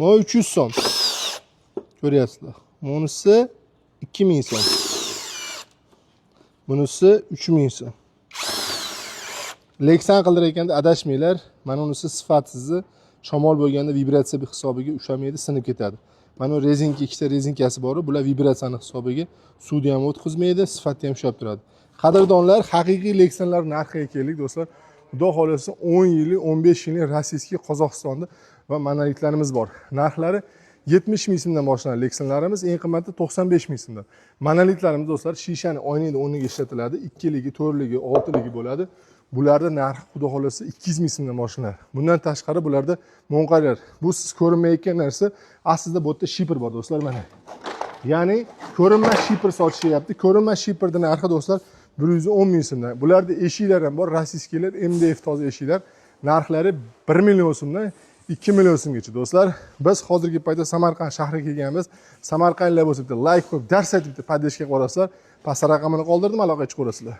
Mana 300 so'm. Ko'ryapsizlar. Bunisi 2000 so'm. Bunisi 3000 so'm. Leksan qildir ekanda adashmanglar. Mana unisi sifatsiz. Shamol bo'lganda vibratsiya hisobiga ushamaydi, sinib ketadi. Mana rezinka, ikkita rezinkasi bor, bular vibratsiyani hisobiga suvni ham o'tkazmaydi, sifatni ham ushlab turadi. Qadrdonlar, haqiqiy leksanlar narxiga keldik do'stlar. Xudo xolasa 10 yillik, 15 yillik rossiyskiy Qozog'istonda va monolitlarimiz bor. Narxlari 70 ming so'mdan boshlanadi leksanlarimiz, eng qimmati 95 ming so'mdan. Monolitlarimiz do'stlar shishani oynani o'rniga ishlatiladi, 2 ligi, 4 ligi, 6 ligi bo'ladi. Bularda narxi xudo xolasa 200 ming so'mdan boshlanadi. Bundan tashqari bularda mo'nqaylar. Bu siz ko'rinmayotgan narsa, aslida bu yerda shipr bor do'stlar mana. Ya'ni ko'rinmas shipr sotishyapti. Ko'rinmas shiprning narxi do'stlar 110 ming so'mdan. Bularda eshiklar ham bor, rossiyskilar, MDF toza eshiklar. Narxlari 1 million so'mdan 2 million so'mgacha do'stlar. Biz hozirgi paytda Samarqand shahriga kelganmiz. Samarqandlar bo'lsa bitta like qo'yib, dars aytib bitta podeshga qo'yasizlar. Past raqamini qoldirdim, aloqa chiqarasizlar.